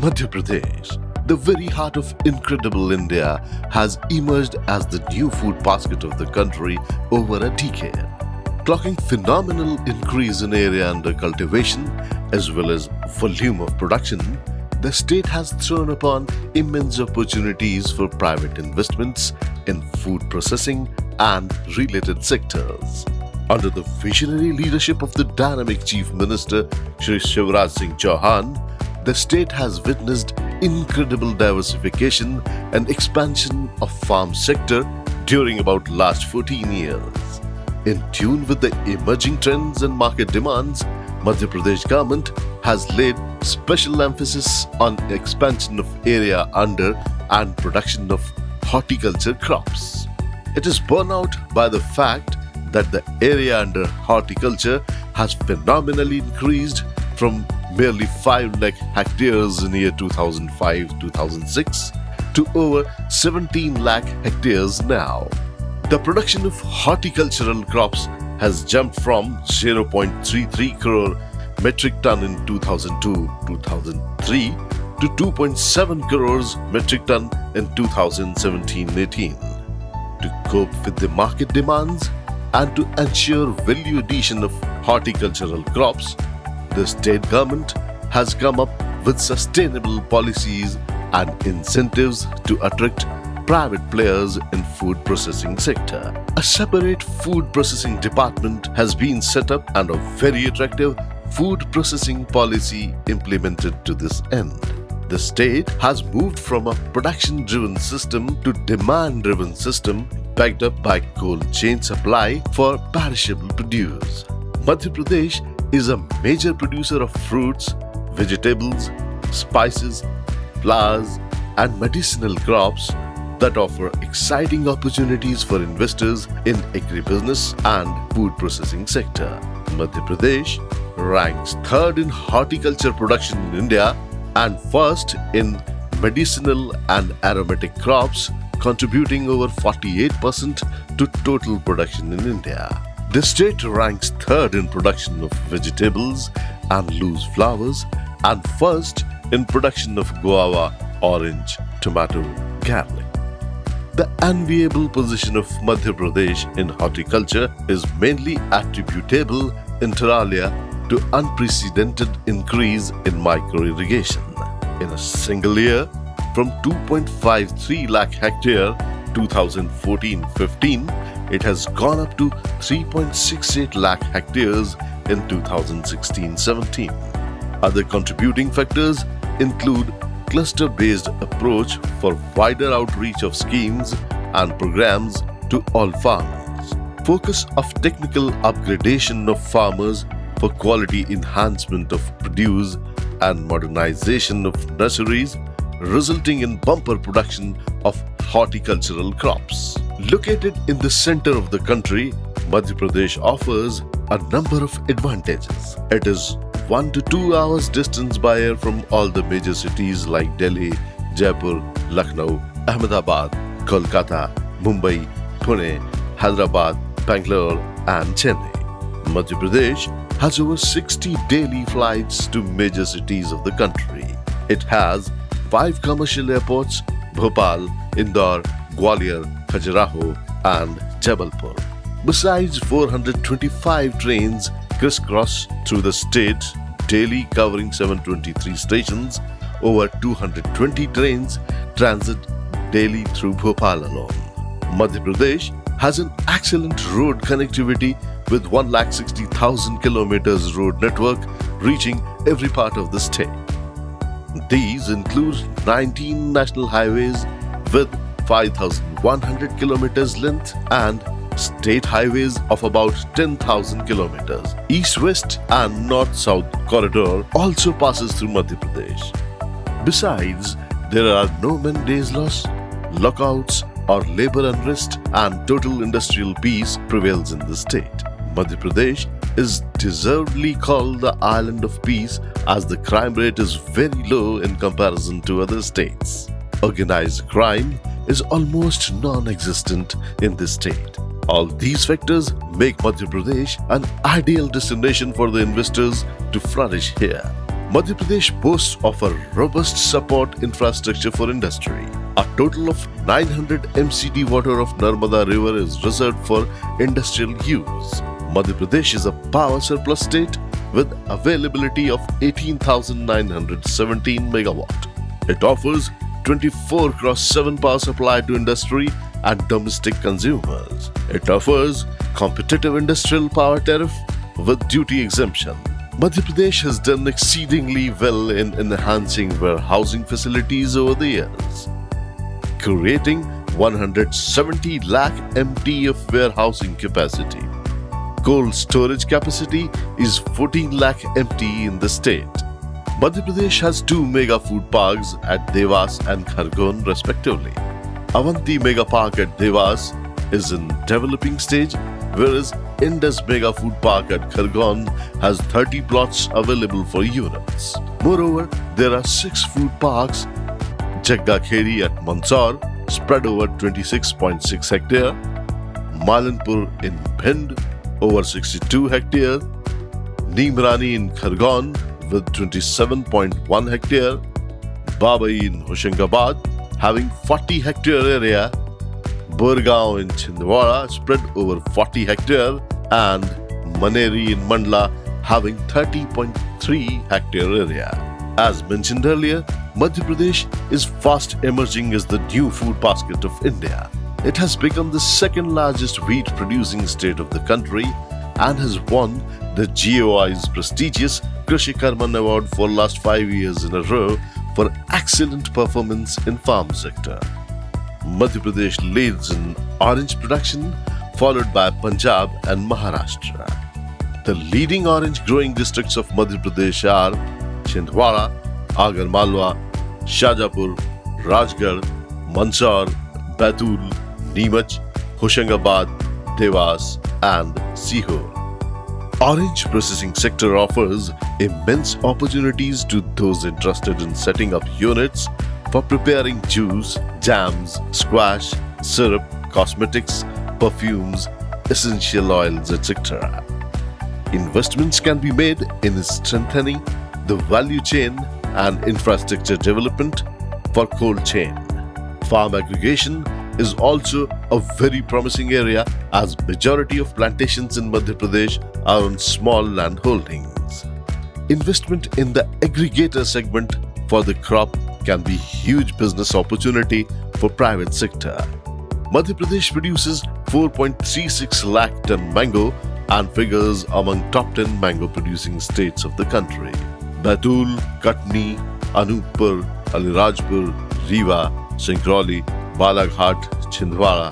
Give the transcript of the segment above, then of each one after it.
Madhya Pradesh, the very heart of incredible India, has emerged as the new food basket of the country over a decade. Clocking phenomenal increase in area under cultivation as well as volume of production, the state has thrown upon immense opportunities for private investments in food processing and related sectors. Under the visionary leadership of the dynamic Chief Minister Shri Shivraj Singh Chauhan, the state has witnessed incredible diversification and expansion of farm sector during about last 14 years. In tune with the emerging trends and market demands, Madhya Pradesh government has laid special emphasis on expansion of area under and production of horticulture crops. It is borne out by the fact that the area under horticulture has phenomenally increased from merely 5 lakh hectares in year 2005-2006 to over 17 lakh hectares now. The production of horticultural crops has jumped from 0.33 crore metric ton in 2002-2003 to 2.7 crores metric ton in 2017-18. To cope with the market demands and to ensure value addition of horticultural crops, the state government has come up with sustainable policies and incentives to attract private players in food processing sector. A separate food processing department has been set up and a very attractive food processing policy implemented to this end. The state has moved from a production-driven system to demand-driven system backed up by cold chain supply for perishable produce. Madhya Pradesh is a major producer of fruits, vegetables, spices, flowers, and medicinal crops that offer exciting opportunities for investors in agribusiness and food processing sector. Madhya Pradesh ranks third in horticulture production in India and first in medicinal and aromatic crops, contributing over 48% to total production in India. The state ranks third in production of vegetables and loose flowers and first in production of guava, orange, tomato, garlic. The enviable position of Madhya Pradesh in horticulture is mainly attributable inter alia to unprecedented increase in micro-irrigation. In a single year, from 2.53 lakh hectare 2014-15, it has gone up to 3.68 lakh hectares in 2016-17. Other contributing factors include cluster-based approach for wider outreach of schemes and programs to all farmers, focus of technical upgradation of farmers for quality enhancement of produce and modernization of nurseries, resulting in bumper production of horticultural crops. Located in the center of the country, Madhya Pradesh offers a number of advantages. It is 1 to 2 hours distance by air from all the major cities like Delhi, Jaipur, Lucknow, Ahmedabad, Kolkata, Mumbai, Pune, Hyderabad, Bangalore and Chennai. Madhya Pradesh has over 60 daily flights to major cities of the country. It has 5 commercial airports: Bhopal, Indore, Gwalior, Khajuraho and Jabalpur. Besides, 425 trains crisscross through the state daily, covering 723 stations. Over 220 trains transit daily through Bhopal alone. Madhya Pradesh has an excellent road connectivity with 160,000 kilometers road network reaching every part of the state. These include 19 national highways with 5,100 kilometers length and state highways of about 10,000 kilometers. East-west and north-south corridor also passes through Madhya Pradesh. Besides, there are no man-days loss, lockouts or labor unrest, and total industrial peace prevails in the state. Madhya Pradesh is deservedly called the island of peace as the crime rate is very low in comparison to other states. Organized crime is almost non-existent in this state. All these factors make Madhya Pradesh an ideal destination for the investors to flourish here. Madhya Pradesh boasts of a robust support infrastructure for industry. A total of 900 MCD water of Narmada River is reserved for industrial use. Madhya Pradesh is a power surplus state with availability of 18,917 megawatt. It offers 24/7 power supply to industry and domestic consumers. It offers competitive industrial power tariff with duty exemption. Madhya Pradesh has done exceedingly well in enhancing warehousing facilities over the years, creating 170 lakh MT of warehousing capacity. Cold storage capacity is 14 lakh MT in the state. Madhya Pradesh has two mega food parks at Devas and Khargone respectively. Avanti Mega Park at Devas is in developing stage, whereas Indus Mega Food Park at Khargone has 30 plots available for units. Moreover, there are 6 food parks, Jagga Kheri at Mandsaur, spread over 26.6 hectare, Malanpur in Bhind, over 62 hectares, Neemrani in Khargone with 27.1 hectare, Babai in Hoshangabad having 40 hectare area, Burgaon in Chhindwara spread over 40 hectare, and Maneri in Mandla having 30.3 hectare area. As mentioned earlier, Madhya Pradesh is fast emerging as the new food basket of India. It has become the second largest wheat producing state of the country and has won the GOI's prestigious Krishi Karman Award for last 5 years in a row for excellent performance in farm sector. Madhya Pradesh leads in orange production, followed by Punjab and Maharashtra. The leading orange growing districts of Madhya Pradesh are Chhindwara, Agar Malwa, Shajapur, Rajgarh, Mandsaur, Baitul, Neemach, Hoshangabad, Devas and Sihor. Orange processing sector offers immense opportunities to those interested in setting up units for preparing juice, jams, squash, syrup, cosmetics, perfumes, essential oils, etc. Investments can be made in strengthening the value chain and infrastructure development for cold chain. Farm aggregation is also a very promising area as majority of plantations in Madhya Pradesh are on small land holdings. Investment in the aggregator segment for the crop can be huge business opportunity for private sector. Madhya Pradesh produces 4.36 lakh ton mango and figures among top 10 mango producing states of the country. Baitul, Katni, Anuppur, Alirajpur, Rewa, Singrauli, Balaghat, Chhindwara,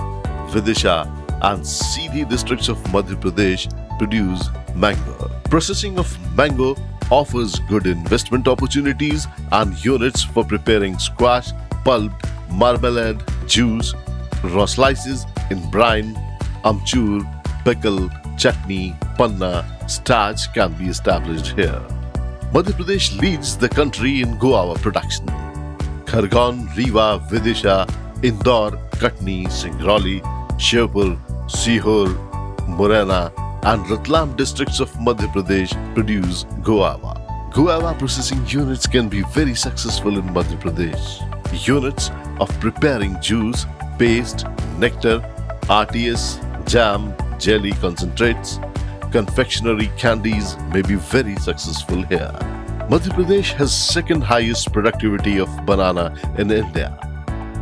Vidisha and Sindhi districts of Madhya Pradesh produce mango. Processing of mango offers good investment opportunities and units for preparing squash, pulp, marmalade, juice, raw slices in brine, amchur, pickle, chutney, panna, starch can be established here. Madhya Pradesh leads the country in guava production. Khargone, Rewa, Vidisha, Indore, Katni, Singrauli, Shivpur, Sihor, Morena and Ratlam districts of Madhya Pradesh produce guava. Guava processing units can be very successful in Madhya Pradesh. Units of preparing juice, paste, nectar, RTS, jam, jelly concentrates, confectionery candies may be very successful here. Madhya Pradesh has second highest productivity of banana in India.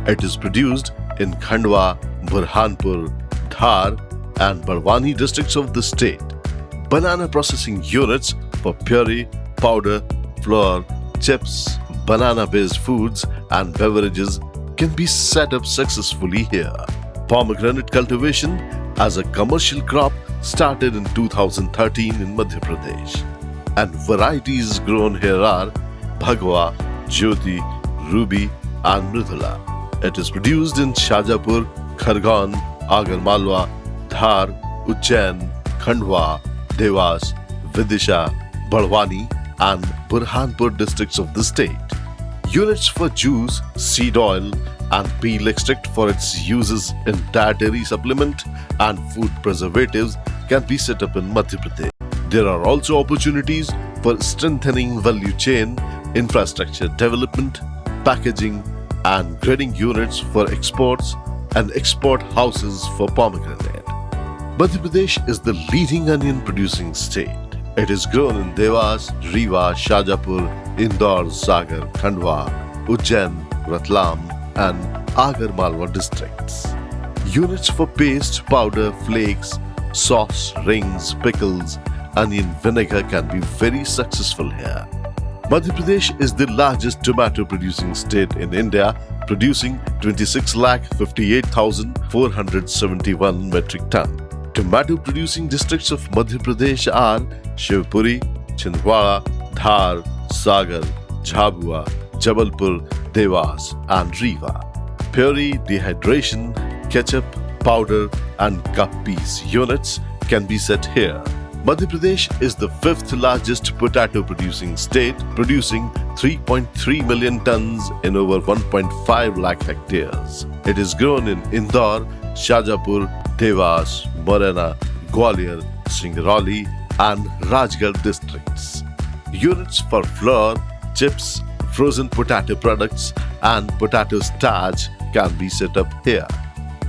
It is produced in Khandwa, Burhanpur, Dhar and Barwani districts of the state. Banana processing units for puree, powder, flour, chips, banana-based foods and beverages can be set up successfully here. Pomegranate cultivation as a commercial crop started in 2013 in Madhya Pradesh. And varieties grown here are Bhagwa, Jyoti, Ruby and Mridula. It is produced in Shajapur, Khargone, Agar Malwa, Dhar, Ujjain, Khandwa, Devas, Vidisha, Barwani and Burhanpur districts of the state. Units for juice, seed oil and peel extract for its uses in dietary supplement and food preservatives can be set up in Madhya Pradesh. There are also opportunities for strengthening value chain, infrastructure development, packaging and grading units for exports and export houses for pomegranate. Madhya Pradesh is the leading onion producing state. It is grown in Devas, Rewa, Shajapur, Indore, Sagar, Khandwa, Ujjain, Ratlam and Agar Malwa districts. Units for paste, powder, flakes, sauce, rings, pickles, onion vinegar can be very successful here. Madhya Pradesh is the largest tomato producing state in India, producing 26,58,471 metric ton. Tomato producing districts of Madhya Pradesh are Shivpuri, Chhindwara, Dhar, Sagar, Jhabua, Jabalpur, Devas and Rewa. Puree, dehydration, ketchup, powder and cup piece units can be set here. Madhya Pradesh is the fifth largest potato producing state, producing 3.3 million tons in over 1.5 lakh hectares. It is grown in Indore, Shajapur, Devas, Morena, Gwalior, Singrauli and Rajgarh districts. Units for flour, chips, frozen potato products and potato starch can be set up here.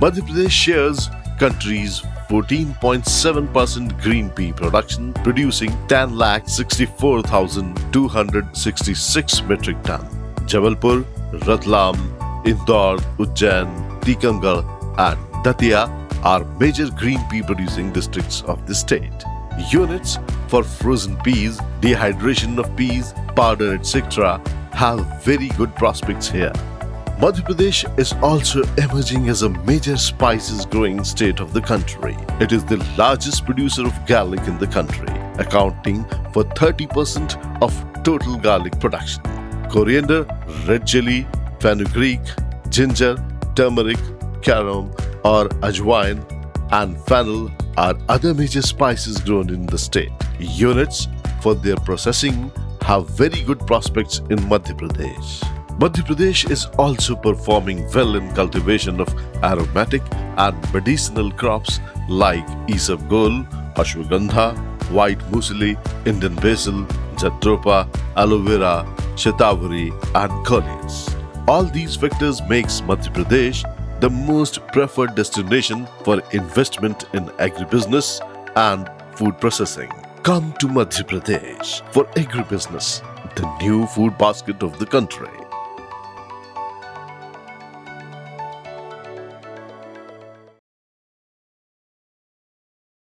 Madhya Pradesh shares country's 14.7% green pea production, producing 10,64,266 metric ton. Jabalpur, Ratlam, Indore, Ujjain, Tikamgarh and Datia are major green pea producing districts of the state. Units for frozen peas, dehydration of peas, powder, etc. have very good prospects here. Madhya Pradesh is also emerging as a major spices growing state of the country. It is the largest producer of garlic in the country, accounting for 30% of total garlic production. Coriander, red chili, fenugreek, ginger, turmeric, carom or ajwain and fennel are other major spices grown in the state. Units for their processing have very good prospects in Madhya Pradesh. Madhya Pradesh is also performing well in cultivation of aromatic and medicinal crops like isabgol, ashwagandha, white muesli, Indian basil, jadropa, aloe vera, shatavari and coleus. All these factors makes Madhya Pradesh the most preferred destination for investment in agribusiness and food processing. Come to Madhya Pradesh for agribusiness, the new food basket of the country.